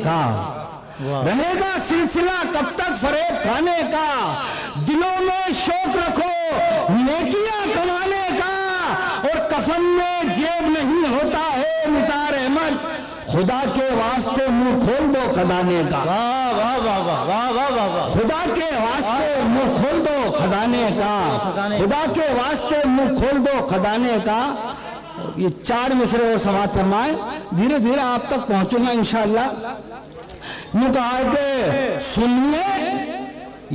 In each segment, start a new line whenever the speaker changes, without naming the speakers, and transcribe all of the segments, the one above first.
کا، رہے گا سلسلہ کب تک فریب کھانے کا، دلوں میں شوق رکھو نیکیاں کمانے کا، اور کفن میں جیب نہیں ہوتا ہے نثار احمد، خدا کے واسطے منہ کھول دو خزانے کا، خدا کے واسطے منہ کھول دو خزانے کا، خدا کے واسطے منہ کھول دو خزانے کا۔ یہ 4 مصرے اور سماعت فرمائے، دھیرے دھیرے آپ تک پہنچوں گا انشاءاللہ۔ یوں کہا کہ سنیے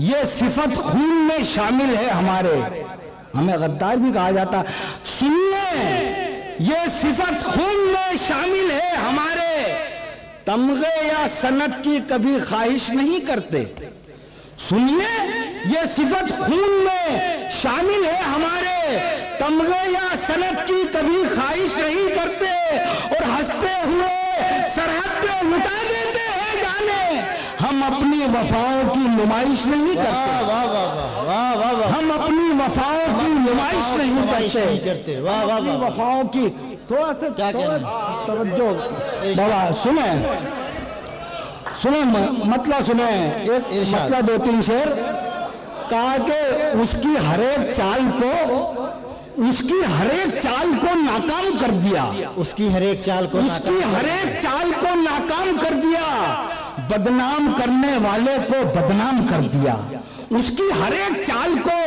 یہ صفت خون میں شامل ہے ہمارے، ہمیں غدار بھی کہا جاتا، سنیے یہ صفت خون میں شامل ہے ہمارے، تمغے یا سنت کی کبھی خواہش نہیں کرتے، سنیے یہ صفت خون میں شامل ہے ہمارے، تمغے یا سنت کی کبھی خواہش نہیں کرتے، اور ہنستے ہوئے سرحد پہ لٹا دیتے ہیں جانے، ہم اپنی وفاؤں کی نمائش نہیں کرتے، ہم اپنی وفاؤں کی نمائش نہیں کرتے، اپنی وفاؤں کی تھوڑا سا توجہ بابا سنیں مطلب سنیں، ایک مطلب 2-3 شعر کہا کہ اس کی ہر ایک چال کو ناکام کر دیا، اس کی ہر ایک چال کو ناکام کر دیا، بدنام کرنے والے کو بدنام کر دیا، اس کی ہر ایک چال کو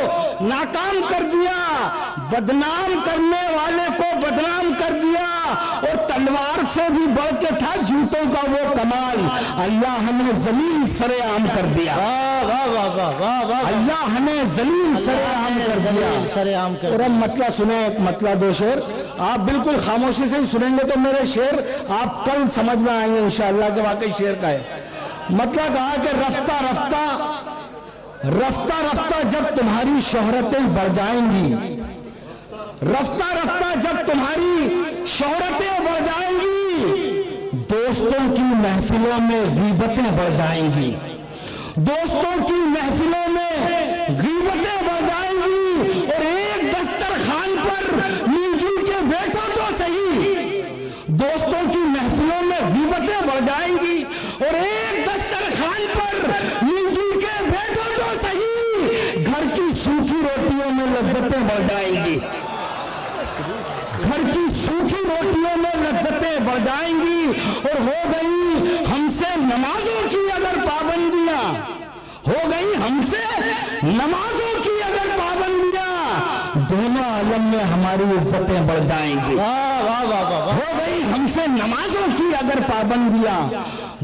ناکام کر دیا، بدنام کرنے والے کو بدنام کر دیا، اور تلوار سے بھی بڑھ کے تھا جوتوں کا وہ کمال، اللہ نے زمین سر عام کر دیا، اللہ نے زمین سر عام کر دیا۔ اور اب مطلب سنیں، ایک مطلب 2 شعر آپ بالکل خاموشی سے ہی سنیں گے تو میرے شعر آپ کل سمجھ میں آئیں گے انشاءاللہ کہ واقعی شعر کا ہے۔ مطلب کہا کہ رفتہ رفتہ جب تمہاری شہرتیں بڑھ جائیں گی، رفتہ رفتہ جب تمہاری شہرتیں بڑھ جائیں گی، دوستوں کی محفلوں میں غیبتیں بڑھ جائیں گی، دوستوں کی محفلوں میں غیبتیں بڑھ جائیں گی، اور ایک دسترخوان پر مل جل کے بیٹھو تو صحیح، دوستوں کی محفلوں میں غیبتیں بڑھ جائیں گی، اور ایک دسترخوان پر مل جل کے بیٹھو تو صحیح، گھر کی سوکھی روٹیوں میں لذتیں بڑھ جائیں گی، گھر کی سوکھی روٹیوں میں لذتیں بڑھ جائیں گی، اور ہو گئی ہم سے نمازوں کی اگر پابندیاں، ہو گئی ہم سے نمازوں کی اگر پابندیاں، دونوں عالم میں ہماری عزتیں بڑھ جائیں گی، ہو گئی ہم سے نمازوں کی اگر پابندیاں،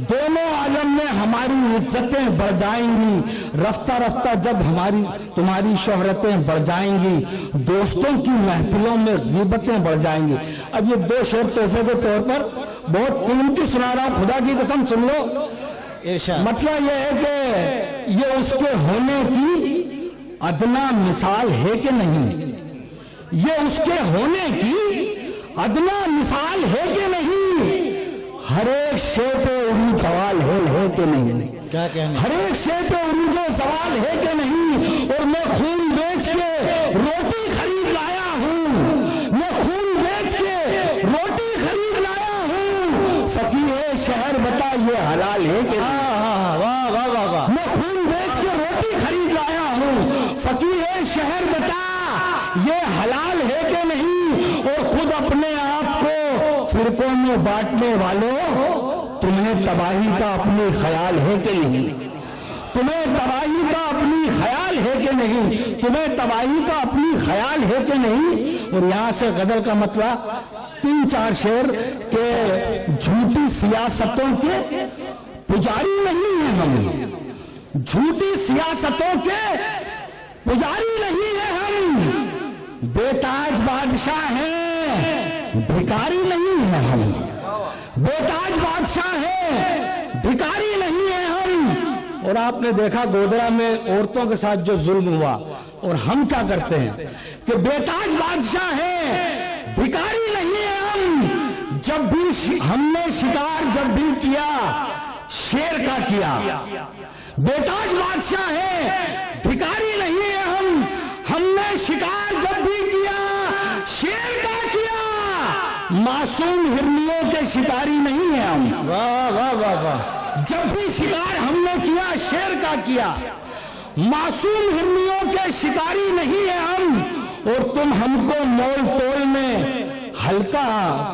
دونوں عالم میں ہماری عزتیں بڑھ جائیں گی، رفتہ رفتہ جب تمہاری شہرتیں بڑھ جائیں گی، دوستوں کی محفلوں میں غیبتیں بڑھ جائیں گی۔ اب یہ 2 شعر تحفے کے طور پر بہت قیمتی سنا رہا ہوں، خدا کی قسم سن لو۔ مطلب یہ ہے کہ یہ اس کے ہونے کی ادنا مثال ہے کہ نہیں، یہ اس کے ہونے کی ادنا مثال ہے کہ نہیں، ہر ایک شے پہ عروج سوال ہے کہ نہیں، ہر ایک شے پہ عروج سوال ہے کہ نہیں، اور میں خون بیچ کے روٹی خرید لایا ہوں، میں خون بیچ کے روٹی خرید لایا ہوں، فقیر شہر بتا یہ حلال ہے کہ نہیں، میں خون بیچ کے روٹی خرید لایا ہوں، فقیر شہر بتا یہ حلال ہے کہ نہیں، اور خود اپنے آپ کو فرقوں میں بانٹنے والوں، تمہیں تباہی کا اپنی خیال ہے کہ نہیں، تمہیں تباہی کا اپنی خیال ہے کہ نہیں، تمہیں تباہی کا اپنی خیال ہے کہ نہیں۔ اور یہاں سے غزل کا مطلب 3-4 شعر کہ جھوٹی سیاستوں کے پجاری نہیں ہیں ہم، جھوٹی سیاستوں کے پجاری نہیں ہیں ہم، بے تاج بادشاہ ہیں بھکاری نہیں ہیں ہم، بے تاج بادشاہ ہیں بھکاری نہیں ہیں ہم۔ اور آپ نے دیکھا گودرا میں عورتوں کے ساتھ جو ظلم ہوا، اور ہم کیا کرتے ہیں کہ بے تاج بادشاہ ہیں بھکاری نہیں ہیں ہم، جب بھی ہم نے شکار جب بھی کیا شیر کا کیا، بے تاج بادشاہ ہیں بھکاری نہیں ہیں ہم نے شکار جب بھی کیا شیر کا کیا، معصوم ہرنیوں کے شکاری نہیں ہیں ہم۔ واہ واہ واہ واہ، جب بھی شکار ہم نے کیا شیر کا کیا، معصوم ہرنیوں کے شکاری نہیں ہیں ہم، اور تم ہم کو مول تول میں ہلکا،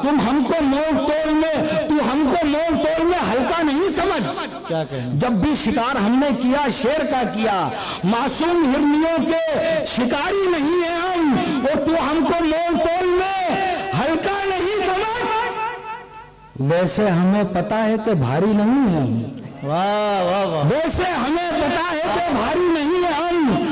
تم ہم کو مول تول میں، تو ہم کو مول تول میں ہلکا نہیں سمجھ۔
کیا کہیں؟
جب بھی شکار ہم نے کیا شیر کا کیا، معصوم ہرنیوں کے شکاری نہیں ہیں ہم، اور تو ہم کو مول تول میں ہلکا نہیں سمجھ۔ ویسے ہمیں پتا ہے کہ بھاری نہیں ہیں ہم،
واہ واہ واہ،
ویسے ہمیں پتا ہے کہ بھاری نہیں ہے ہم،